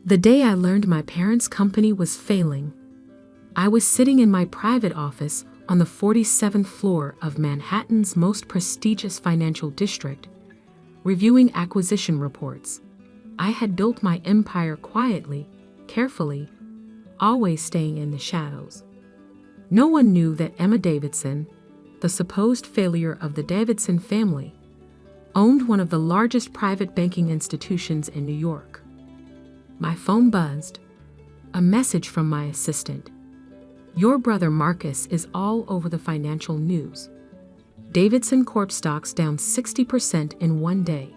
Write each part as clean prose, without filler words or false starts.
The day I learned my parents' company was failing, I was sitting in my private office on the 47th floor of Manhattan's most prestigious financial district, reviewing acquisition reports. I had built my empire quietly, carefully, always staying in the shadows. No one knew that Emma Davidson, the supposed failure of the Davidson family, owned one of the largest private banking institutions in New York. My phone buzzed. A message from my assistant. "Your brother Marcus is all over the financial news. Davidson Corp stocks down 60% in one day."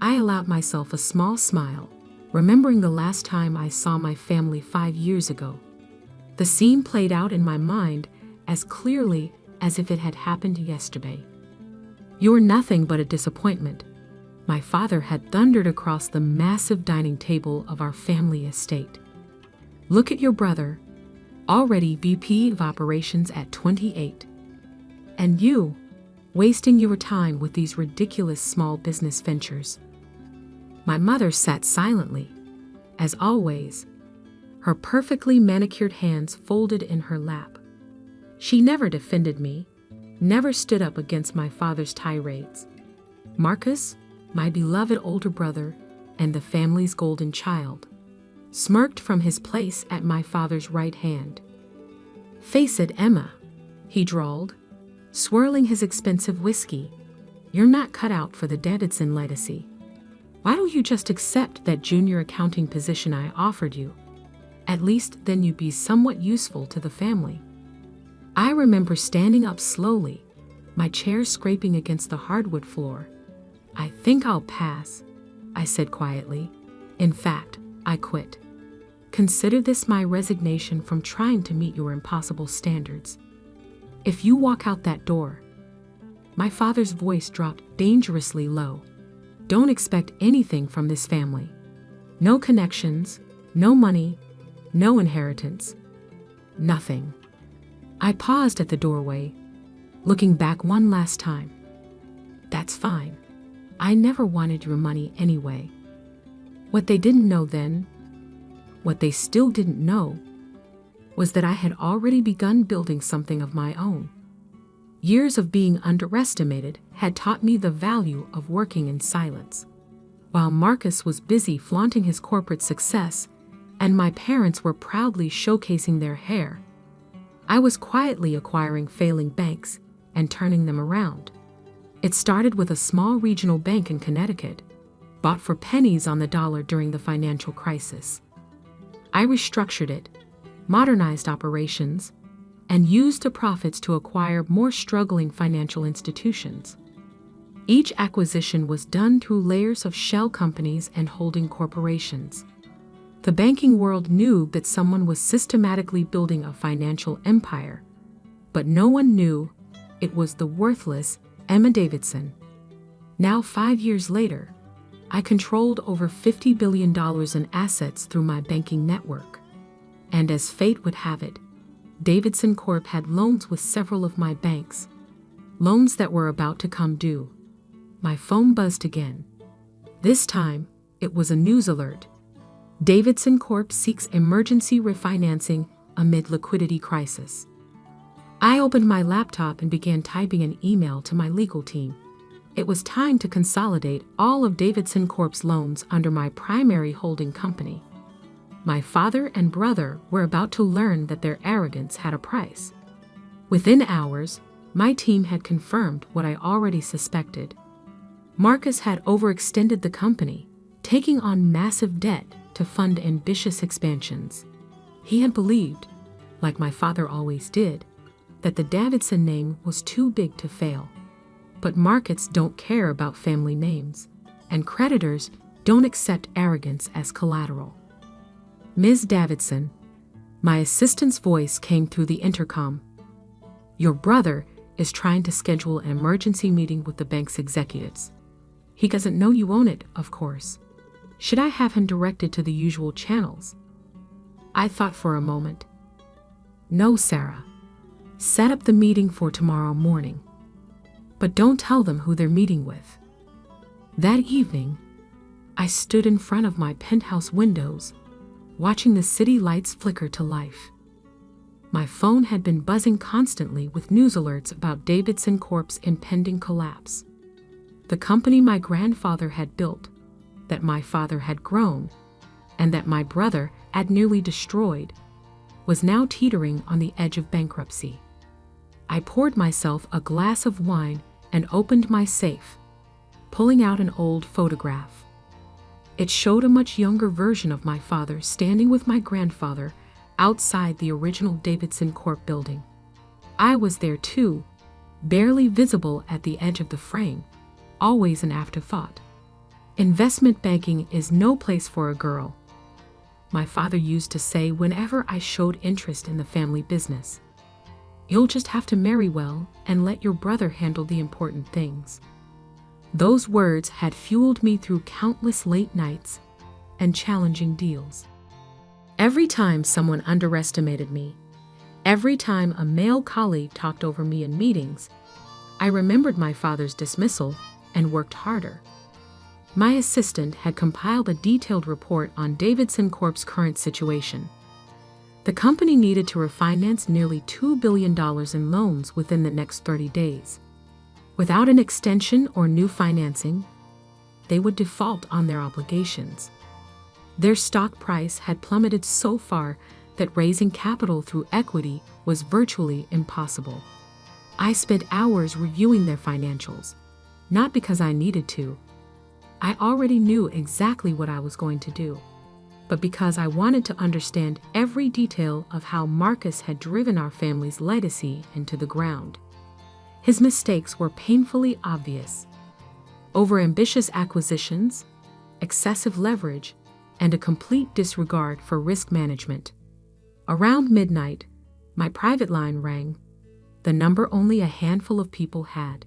I allowed myself a small smile, remembering the last time I saw my family 5 years ago. The scene played out in my mind as clearly as if it had happened yesterday. "You're nothing but a disappointment," my father had thundered across the massive dining table of our family estate. "Look at your brother, already VP of Operations at 28. And you, wasting your time with these ridiculous small business ventures." My mother sat silently, as always, her perfectly manicured hands folded in her lap. She never defended me, never stood up against my father's tirades. Marcus, my beloved older brother and the family's golden child, smirked from his place at my father's right hand. "Face it, Emma," he drawled, swirling his expensive whiskey. "You're not cut out for the Davidson legacy. Why don't you just accept that junior accounting position I offered you? At least then you'd be somewhat useful to the family." I remember standing up slowly, my chair scraping against the hardwood floor. "I think I'll pass," I said quietly. "In fact, I quit. Consider this my resignation from trying to meet your impossible standards. If you walk out that door," my father's voice dropped dangerously low, "don't expect anything from this family. No connections, no money, no inheritance. Nothing." I paused at the doorway, looking back one last time. "That's fine. I never wanted your money anyway." What they didn't know then, what they still didn't know, was that I had already begun building something of my own. Years of being underestimated had taught me the value of working in silence. While Marcus was busy flaunting his corporate success, and my parents were proudly showcasing their hair, I was quietly acquiring failing banks and turning them around. It started with a small regional bank in Connecticut, bought for pennies on the dollar during the financial crisis. I restructured it, modernized operations, and used the profits to acquire more struggling financial institutions. Each acquisition was done through layers of shell companies and holding corporations. The banking world knew that someone was systematically building a financial empire, but no one knew it was the worthless Emma Davidson. Now, 5 years later, I controlled over $50 billion in assets through my banking network. And as fate would have it, Davidson Corp had loans with several of my banks, loans that were about to come due. My phone buzzed again. This time, it was a news alert. Davidson Corp seeks emergency refinancing amid liquidity crisis. I opened my laptop and began typing an email to my legal team. It was time to consolidate all of Davidson Corp's loans under my primary holding company. My father and brother were about to learn that their arrogance had a price. Within hours, my team had confirmed what I already suspected. Marcus had overextended the company, taking on massive debt to fund ambitious expansions. He had believed, like my father always did, that the Davidson name was too big to fail. But markets don't care about family names, and creditors don't accept arrogance as collateral. "Ms. Davidson," my assistant's voice came through the intercom. "Your brother is trying to schedule an emergency meeting with the bank's executives. He doesn't know you own it, of course. Should I have him directed to the usual channels?" I thought for a moment. "No, Sarah. Set up the meeting for tomorrow morning. But don't tell them who they're meeting with." That evening, I stood in front of my penthouse windows, watching the city lights flicker to life. My phone had been buzzing constantly with news alerts about Davidson Corp's impending collapse. The company my grandfather had built, that my father had grown, and that my brother had nearly destroyed, was now teetering on the edge of bankruptcy. I poured myself a glass of wine and opened my safe, pulling out an old photograph. It showed a much younger version of my father standing with my grandfather outside the original Davidson Corp building. I was there too, barely visible at the edge of the frame, always an afterthought. Investment banking is no place for a girl, my father used to say whenever I showed interest in the family business. You'll just have to marry well and let your brother handle the important things. Those words had fueled me through countless late nights and challenging deals. Every time someone underestimated me, every time a male colleague talked over me in meetings, I remembered my father's dismissal and worked harder. My assistant had compiled a detailed report on Davidson Corp's current situation. The company needed to refinance nearly $2 billion in loans within the next 30 days. Without an extension or new financing, they would default on their obligations. Their stock price had plummeted so far that raising capital through equity was virtually impossible. I spent hours reviewing their financials, not because I needed to. I already knew exactly what I was going to do, but because I wanted to understand every detail of how Marcus had driven our family's legacy into the ground. His mistakes were painfully obvious. Overambitious acquisitions, excessive leverage, and a complete disregard for risk management. Around midnight, my private line rang, the number only a handful of people had.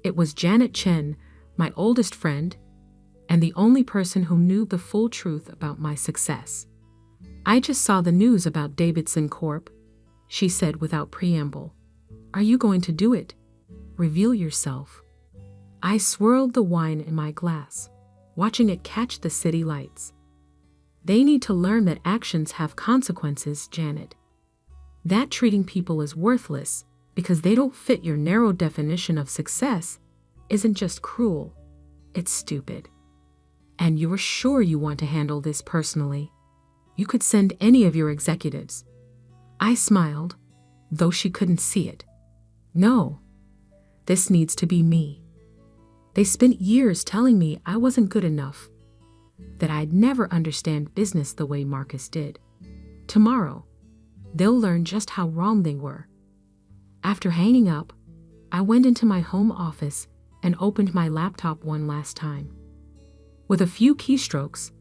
It was Janet Chen, my oldest friend, and the only person who knew the full truth about my success. "I just saw the news about Davidson Corp," she said without preamble. "Are you going to do it? Reveal yourself." I swirled the wine in my glass, watching it catch the city lights. "They need to learn that actions have consequences, Janet. That treating people as worthless because they don't fit your narrow definition of success isn't just cruel, it's stupid. And you're sure you want to handle this personally? You could send any of your executives." I smiled, though she couldn't see it. "No, this needs to be me. They spent years telling me I wasn't good enough, that I'd never understand business the way Marcus did. Tomorrow, they'll learn just how wrong they were." After hanging up, I went into my home office and opened my laptop one last time. With a few keystrokes,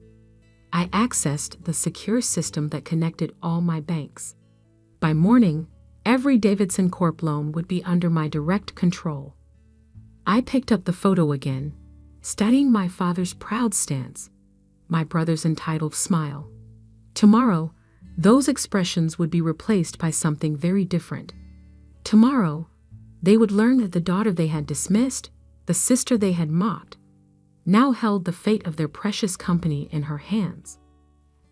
I accessed the secure system that connected all my banks. By morning, every Davidson Corp loan would be under my direct control. I picked up the photo again, studying my father's proud stance, my brother's entitled smile. Tomorrow, those expressions would be replaced by something very different. Tomorrow, they would learn that the daughter they had dismissed, the sister they had mocked, now held the fate of their precious company in her hands.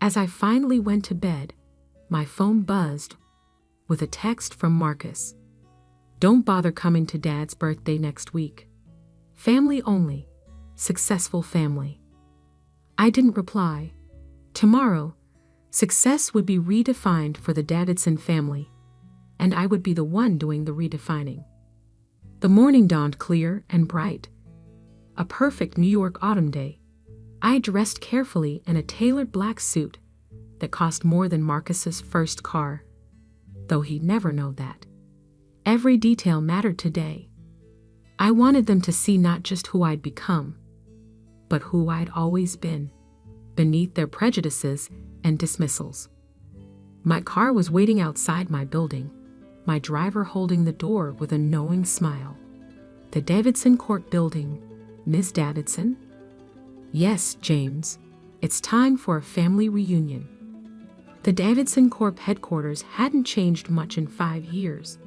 As I finally went to bed, my phone buzzed with a text from Marcus. "Don't bother coming to Dad's birthday next week. Family only. Successful family." I didn't reply. Tomorrow, success would be redefined for the Davidson family, and I would be the one doing the redefining. The morning dawned clear and bright. A perfect New York autumn day. I dressed carefully in a tailored black suit that cost more than Marcus's first car, though he'd never know that. Every detail mattered today. I wanted them to see not just who I'd become, but who I'd always been, beneath their prejudices and dismissals. My car was waiting outside my building, my driver holding the door with a knowing smile. "The Davidson Court building, Miss Davidson?" "Yes, James. It's time for a family reunion." The Davidson Corp headquarters hadn't changed much in 5 years.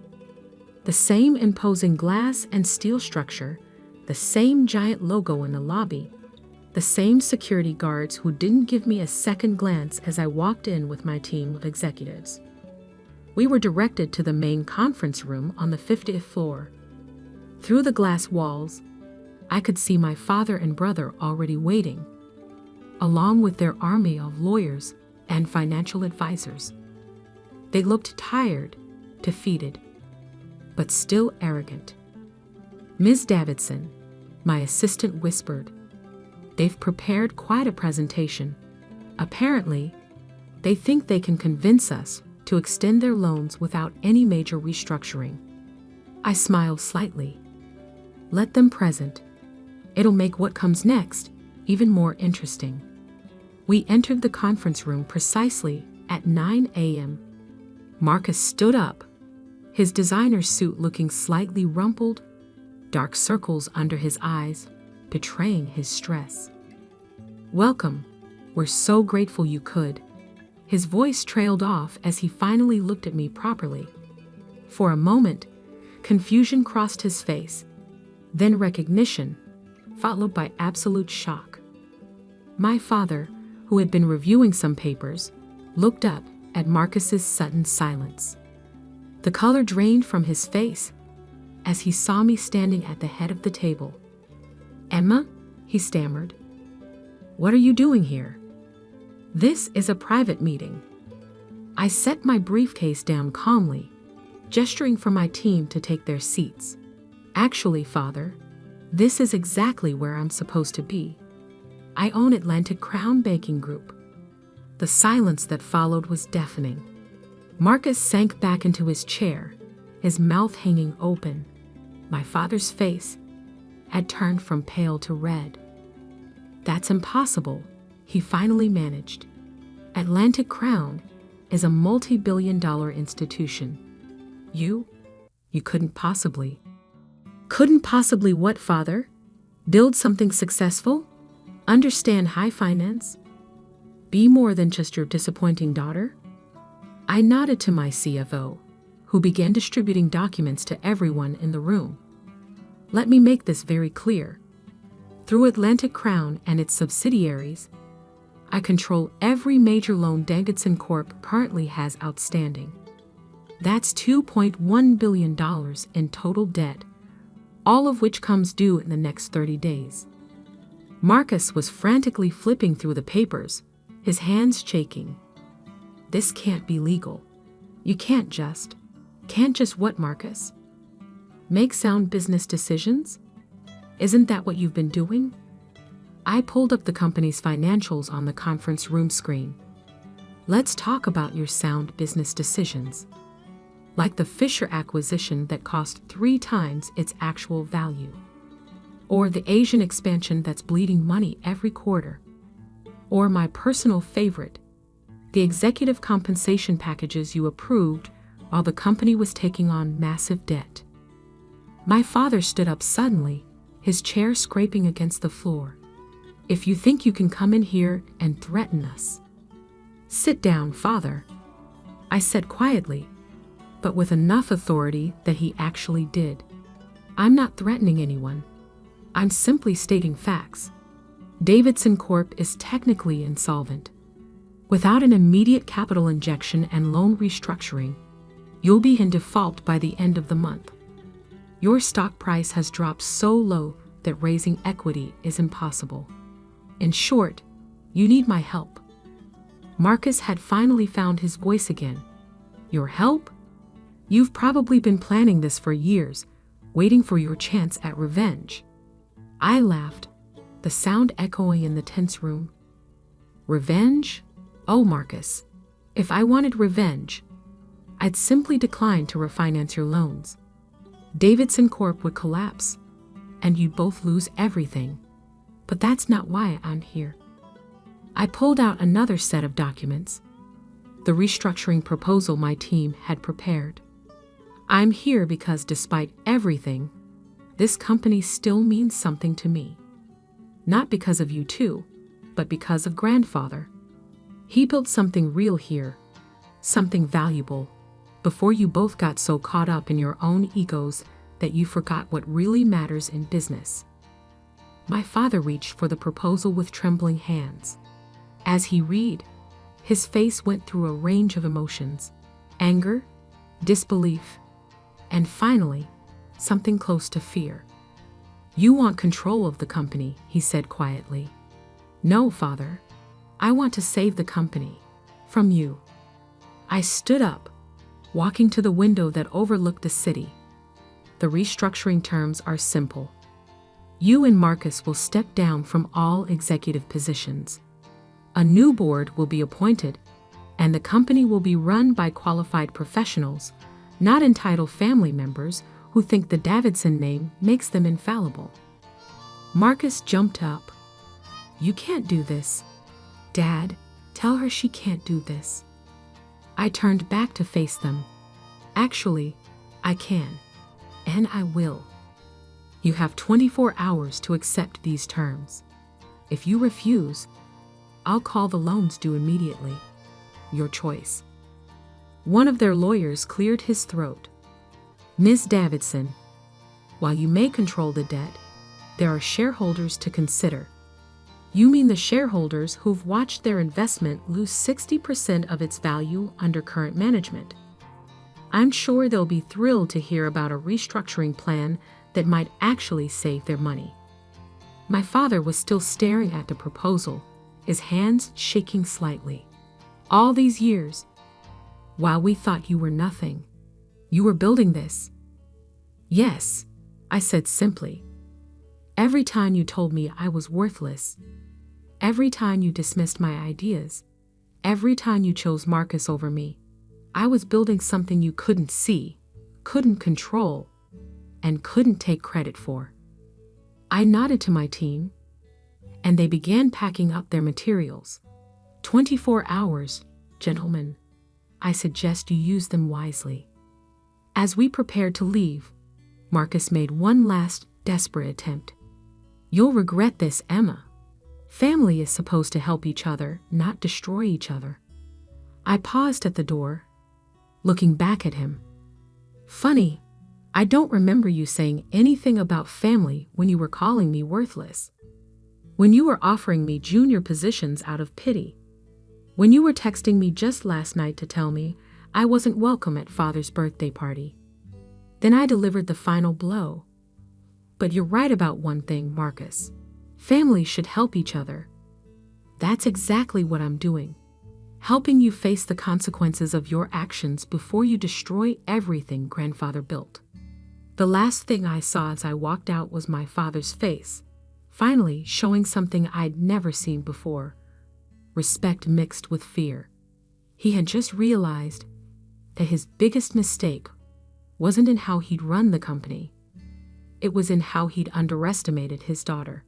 The same imposing glass and steel structure, the same giant logo in the lobby, The same security guards who didn't give me a second glance as I walked in with my team of executives. We were directed to the main conference room on the 50th floor. Through the glass walls, I could see my father and brother already waiting, along with their army of lawyers and financial advisors. They looked tired, defeated, but still arrogant. "Ms. Davidson," my assistant whispered, "they've prepared quite a presentation. Apparently, they think they can convince us to extend their loans without any major restructuring." I smiled slightly. "Let them present. It'll make what comes next even more interesting." We entered the conference room precisely at 9 a.m. Marcus stood up, his designer suit looking slightly rumpled, dark circles under his eyes, betraying his stress. "Welcome. We're so grateful you could." His voice trailed off as he finally looked at me properly. For a moment, confusion crossed his face, then recognition, followed by absolute shock. My father, who had been reviewing some papers, looked up at Marcus's sudden silence. The color drained from his face as he saw me standing at the head of the table. "Emma," he stammered, "what are you doing here?" "This is a private meeting." I set my briefcase down calmly, gesturing for my team to take their seats. "Actually, Father, this is exactly where I'm supposed to be. I own Atlantic Crown Baking Group." The silence that followed was deafening. Marcus sank back into his chair, his mouth hanging open. My father's face had turned from pale to red. "That's impossible," he finally managed. "Atlantic Crown is a multi-billion-dollar institution. You couldn't possibly." "Couldn't possibly what, Father? Build something successful? Understand high finance? Be more than just your disappointing daughter?" I nodded to my CFO, who began distributing documents to everyone in the room. "Let me make this very clear. Through Atlantic Crown and its subsidiaries, I control every major loan Davidson Corp currently has outstanding. That's $2.1 billion in total debt, all of which comes due in the next 30 days. Marcus was frantically flipping through the papers, his hands shaking. "This can't be legal. You can't just what, Marcus? Make sound business decisions? Isn't that what you've been doing?" I pulled up the company's financials on the conference room screen. "Let's talk about your sound business decisions. Like the Fisher acquisition that cost 3 times its actual value. Or the Asian expansion that's bleeding money every quarter. Or my personal favorite, the executive compensation packages you approved while the company was taking on massive debt." My father stood up suddenly, his chair scraping against the floor. "If you think you can come in here and threaten us." "Sit down, Father," I said quietly, but with enough authority that he actually did. "I'm not threatening anyone. I'm simply stating facts. Davidson Corp is technically insolvent. Without an immediate capital injection and loan restructuring, you'll be in default by the end of the month. Your stock price has dropped so low that raising equity is impossible. In short, you need my help." Marcus had finally found his voice again. "Your help? You've probably been planning this for years, waiting for your chance at revenge." I laughed, the sound echoing in the tense room. "Revenge? Oh, Marcus, if I wanted revenge, I'd simply decline to refinance your loans. Davidson Corp would collapse, and you'd both lose everything. But that's not why I'm here." I pulled out another set of documents, the restructuring proposal my team had prepared. "I'm here because despite everything, this company still means something to me. Not because of you two, but because of Grandfather. He built something real here, something valuable, before you both got so caught up in your own egos that you forgot what really matters in business. My father reached for the proposal with trembling hands. As he read, his face went through a range of emotions: anger, disbelief, and finally, something close to fear. "You want control of the company," he said quietly. "No, Father. I want to save the company. From you." I stood up, walking to the window that overlooked the city. "The restructuring terms are simple. You and Marcus will step down from all executive positions. A new board will be appointed, and the company will be run by qualified professionals, not entitled family members who think the Davidson name makes them infallible." Marcus jumped up. "You can't do this. Dad, tell her she can't do this." I turned back to face them. "Actually, I can, and I will. You have 24 hours to accept these terms. If you refuse, I'll call the loans due immediately. Your choice." One of their lawyers cleared his throat. "Ms. Davidson, while you may control the debt, there are shareholders to consider." "You mean the shareholders who've watched their investment lose 60% of its value under current management? I'm sure they'll be thrilled to hear about a restructuring plan that might actually save their money." My father was still staring at the proposal, his hands shaking slightly. "All these years, while we thought you were nothing, you were building this." "Yes," I said simply. "Every time you told me I was worthless, every time you dismissed my ideas, every time you chose Marcus over me, I was building something you couldn't see, couldn't control, and couldn't take credit for." I nodded to my team, and they began packing up their materials. 24 hours, gentlemen. I suggest you use them wisely." As we prepared to leave, Marcus made one last desperate attempt. "You'll regret this, Emma. Family is supposed to help each other, not destroy each other." I paused at the door, looking back at him. "Funny, I don't remember you saying anything about family when you were calling me worthless. When you were offering me junior positions out of pity. When you were texting me just last night to tell me I wasn't welcome at Father's birthday party. Then I delivered the final blow. But you're right about one thing, Marcus. Families should help each other. That's exactly what I'm doing. Helping you face the consequences of your actions before you destroy everything Grandfather built." The last thing I saw as I walked out was my father's face, finally showing something I'd never seen before: respect mixed with fear. He had just realized that his biggest mistake wasn't in how he'd run the company. It was in how he'd underestimated his daughter.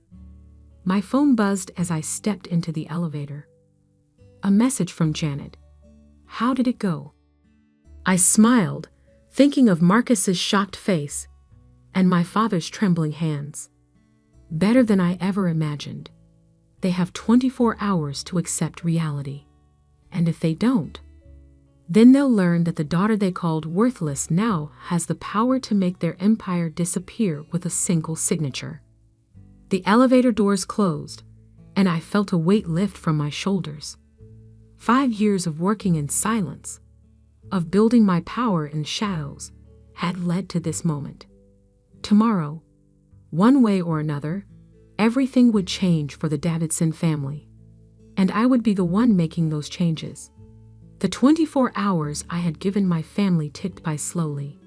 My phone buzzed as I stepped into the elevator. A message from Janet. "How did it go?" I smiled, thinking of Marcus's shocked face and my father's trembling hands. "Better than I ever imagined. They have 24 hours to accept reality. And if they don't, then they'll learn that the daughter they called worthless now has the power to make their empire disappear with a single signature." The elevator doors closed, and I felt a weight lift from my shoulders. 5 years of working in silence, of building my power in shadows, had led to this moment. Tomorrow, one way or another, everything would change for the Davidson family, and I would be the one making those changes. The 24 hours I had given my family ticked by slowly.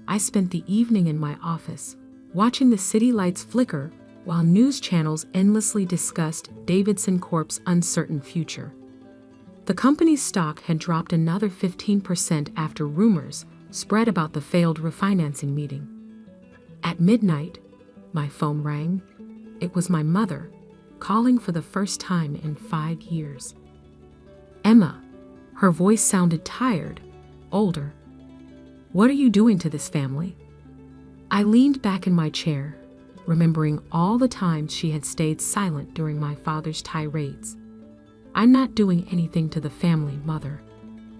I spent the evening in my office, watching the city lights flicker while news channels endlessly discussed Davidson Corp's uncertain future. The company's stock had dropped another 15% after rumors spread about the failed refinancing meeting. At midnight, my phone rang. It was my mother, calling for the first time in 5 years. "Emma." Her voice sounded tired, older. "What are you doing to this family?" I leaned back in my chair, remembering all the times she had stayed silent during my father's tirades. "I'm not doing anything to the family, Mother.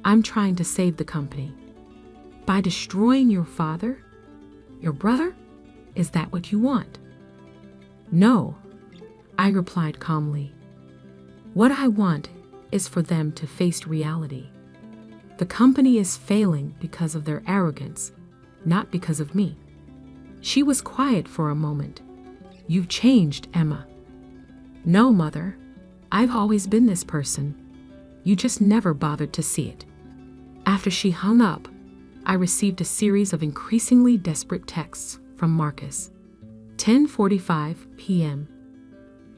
I'm trying to save the company." "By destroying your father? Your brother? Is that what you want?" "No, I replied calmly. What I want is for them to face reality. The company is failing because of their arrogance, not because of me. She was quiet for a moment. You've changed, Emma. No, Mother. I've always been this person. You just never bothered to see it. After she hung up, I received a series of increasingly desperate texts from Marcus. 10:45 p.m.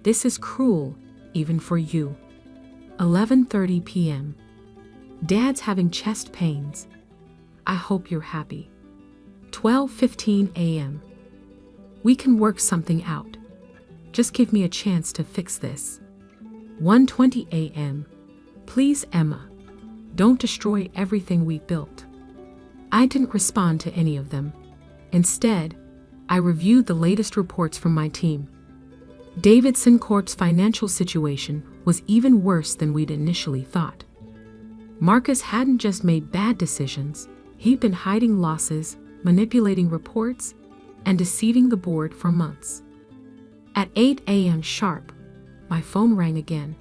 This is cruel, even for you. 11:30 p.m. Dad's having chest pains. I hope you're happy. 12:15 a.m. We can work something out. Just give me a chance to fix this. 1:20 a.m. Please, Emma, don't destroy everything we built. I didn't respond to any of them. Instead, I reviewed the latest reports from my team. Davidson Corp's financial situation was even worse than we'd initially thought. Marcus hadn't just made bad decisions, he'd been hiding losses, manipulating reports, and deceiving the board for months. At 8 a.m. sharp, my phone rang again.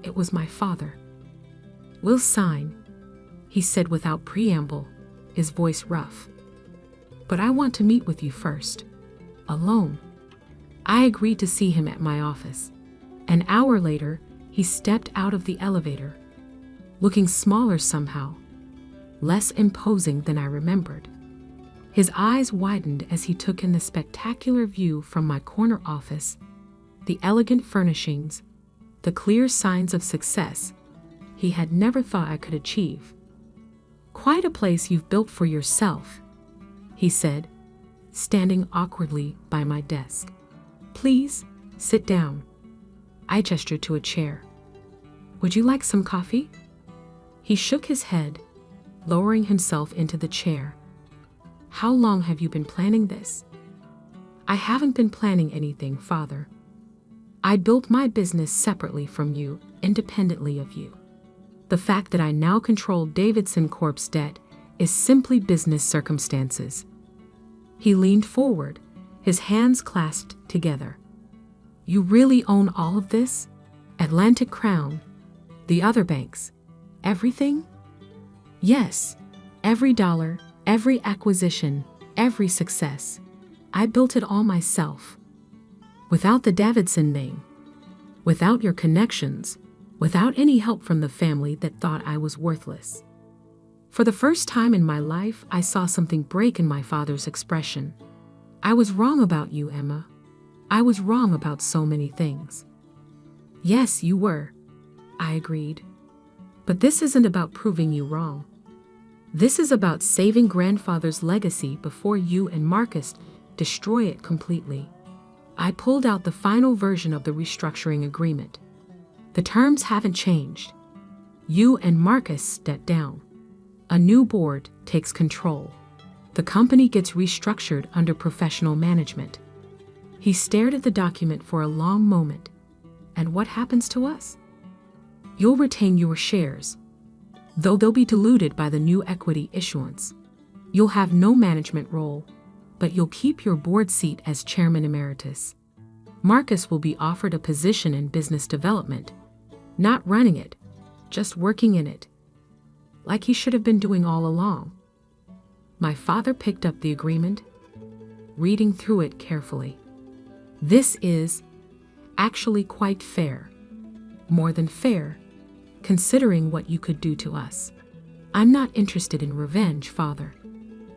It was my father. We'll sign, he said without preamble, his voice rough. But I want to meet with you first. Alone. I agreed to see him at my office. An hour later, he stepped out of the elevator, looking smaller somehow, less imposing than I remembered. His eyes widened as he took in the spectacular view from my corner office, the elegant furnishings, the clear signs of success he had never thought I could achieve. Quite a place you've built for yourself, he said, standing awkwardly by my desk. Please, sit down. I gestured to a chair. Would you like some coffee? He shook his head, lowering himself into the chair. How long have you been planning this? I haven't been planning anything, Father. I built my business separately from you, independently of you. The fact that I now control Davidson Corp's debt is simply business circumstances. He leaned forward, his hands clasped together. You really own all of this? Atlantic Crown, the other banks, everything? Yes, every dollar, every acquisition, every success. I built it all myself. Without the Davidson name, without your connections, without any help from the family that thought I was worthless. For the first time in my life, I saw something break in my father's expression. I was wrong about you, Emma. I was wrong about so many things. Yes, you were, I agreed. But this isn't about proving you wrong. This is about saving grandfather's legacy before you and Marcus destroy it completely. I pulled out the final version of the restructuring agreement. The terms haven't changed. You and Marcus step down. A new board takes control. The company gets restructured under professional management. He stared at the document for a long moment. And what happens to us? You'll retain your shares, though they'll be diluted by the new equity issuance. You'll have no management role, but you'll keep your board seat as chairman emeritus. Marcus will be offered a position in business development, not running it, just working in it, like he should have been doing all along. My father picked up the agreement, reading through it carefully. This is actually quite fair. More than fair, considering what you could do to us. I'm not interested in revenge, Father.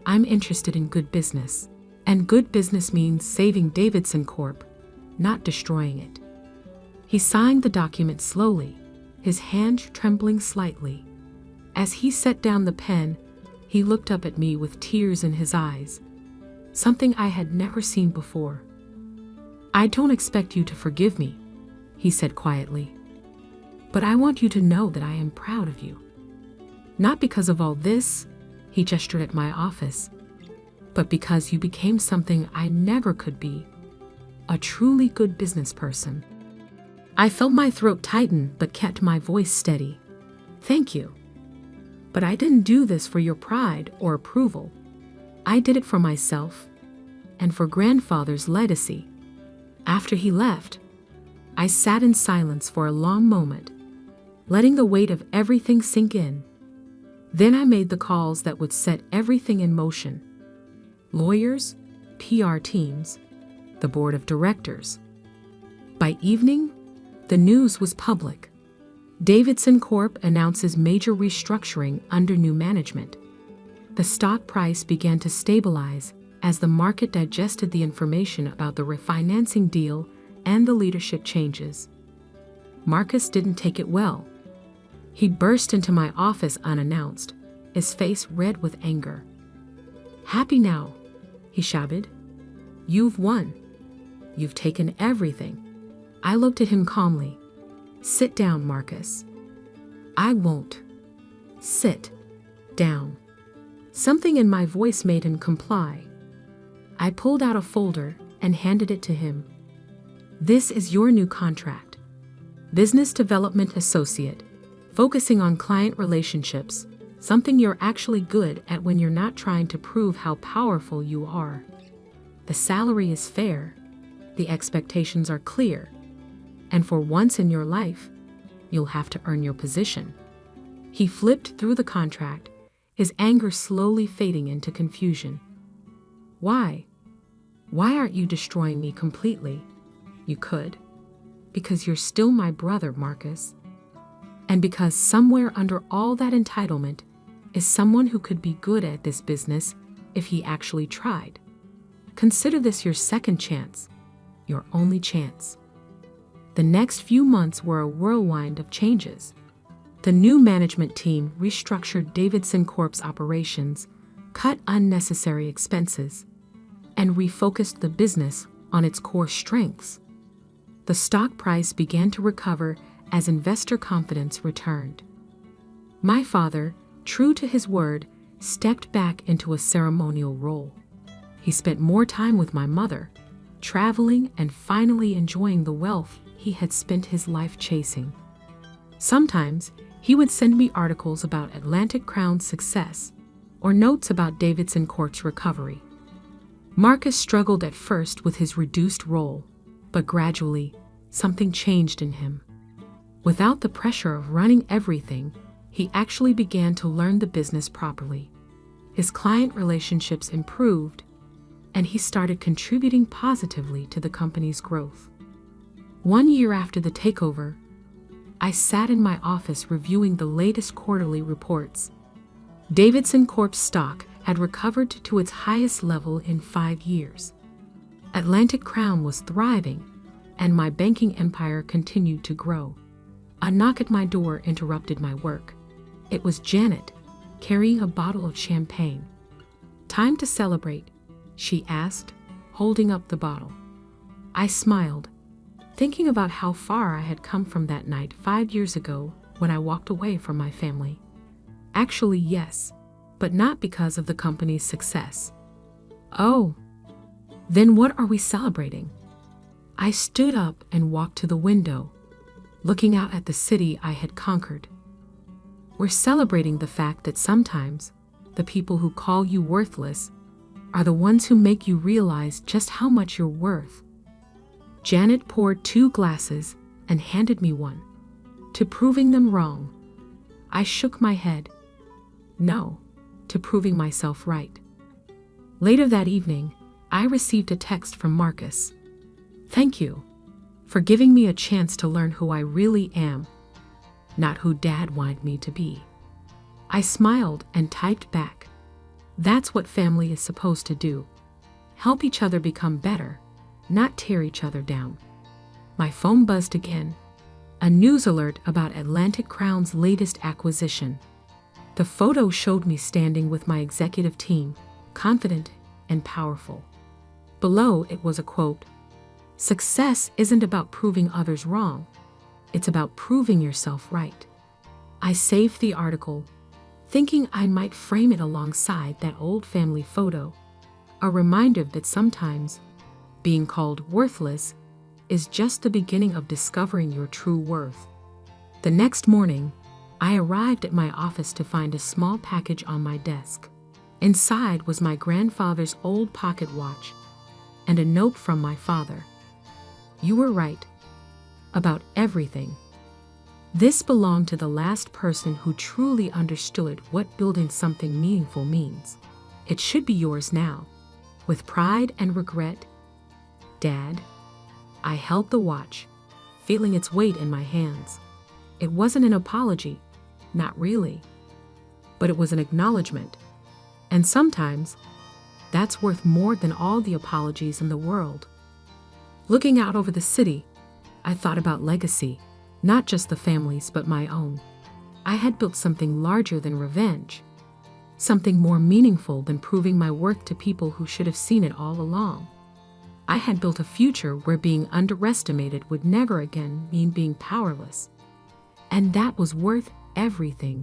I'm interested in good business. And good business means saving Davidson Corp, not destroying it. He signed the document slowly, his hand trembling slightly. As he set down the pen, he looked up at me with tears in his eyes, something I had never seen before. I don't expect you to forgive me, he said quietly. But I want you to know that I am proud of you. Not because of all this, he gestured at my office, but because you became something I never could be, a truly good business person. I felt my throat tighten but kept my voice steady. Thank you. But I didn't do this for your pride or approval. I did it for myself and for grandfather's legacy. After he left, I sat in silence for a long moment, letting the weight of everything sink in. Then I made the calls that would set everything in motion. Lawyers, PR teams, the board of directors. By evening, the news was public. Davidson Corp announces major restructuring under new management. The stock price began to stabilize as the market digested the information about the refinancing deal and the leadership changes. Marcus didn't take it well. He burst into my office unannounced, his face red with anger. "Happy now," he shouted. "You've won. You've taken everything." I looked at him calmly. "Sit down, Marcus." "I won't." "Sit down." Something in my voice made him comply. I pulled out a folder and handed it to him. "This is your new contract. Business Development Associate, focusing on client relationships, something you're actually good at when you're not trying to prove how powerful you are. The salary is fair, the expectations are clear, and for once in your life, you'll have to earn your position." He flipped through the contract, his anger slowly fading into confusion. "Why? Why aren't you destroying me completely? You could. Because you're still my brother, Marcus. And because somewhere under all that entitlement is someone who could be good at this business if he actually tried. Consider this your second chance, your only chance." The next few months were a whirlwind of changes. The new management team restructured Davidson Corp's operations, cut unnecessary expenses, and refocused the business on its core strengths. The stock price began to recover as investor confidence returned. My father, true to his word, stepped back into a ceremonial role. He spent more time with my mother, traveling and finally enjoying the wealth he had spent his life chasing. Sometimes, he would send me articles about Atlantic Crown's success or notes about Davidson Corp's recovery. Marcus struggled at first with his reduced role, but gradually, something changed in him. Without the pressure of running everything, he actually began to learn the business properly. His client relationships improved, and he started contributing positively to the company's growth. 1 year after the takeover, I sat in my office reviewing the latest quarterly reports. Davidson Corp's stock had recovered to its highest level in 5 years. Atlantic Crown was thriving, and my banking empire continued to grow. A knock at my door interrupted my work. It was Janet, carrying a bottle of champagne. "Time to celebrate," she asked, holding up the bottle. I smiled, thinking about how far I had come from that night 5 years ago when I walked away from my family. Actually, yes, but not because of the company's success. "Oh, then what are we celebrating?" I stood up and walked to the window, looking out at the city I had conquered. "We're celebrating the fact that sometimes the people who call you worthless are the ones who make you realize just how much you're worth." Janet poured 2 glasses and handed me one. To proving them wrong. I shook my head. No, to proving myself right. Later that evening, I received a text from Marcus. "Thank you for giving me a chance to learn who I really am, not who Dad wanted me to be." I smiled and typed back. That's what family is supposed to do. Help each other become better, not tear each other down. My phone buzzed again. A news alert about Atlantic Crown's latest acquisition. The photo showed me standing with my executive team, confident and powerful. Below it was a quote, "Success isn't about proving others wrong. It's about proving yourself right." I saved the article, thinking I might frame it alongside that old family photo, a reminder that sometimes being called worthless is just the beginning of discovering your true worth. The next morning, I arrived at my office to find a small package on my desk. Inside was my grandfather's old pocket watch and a note from my father. "You were right. about everything. This belonged to the last person who truly understood what building something meaningful means. It should be yours now. With pride and regret, Dad, I held the watch, feeling its weight in my hands. It wasn't an apology, not really, but it was an acknowledgement. And sometimes, that's worth more than all the apologies in the world. Looking out over the city, I thought about legacy, not just the family's but my own. I had built something larger than revenge, something more meaningful than proving my worth to people who should have seen it all along. I had built a future where being underestimated would never again mean being powerless. And that was worth everything.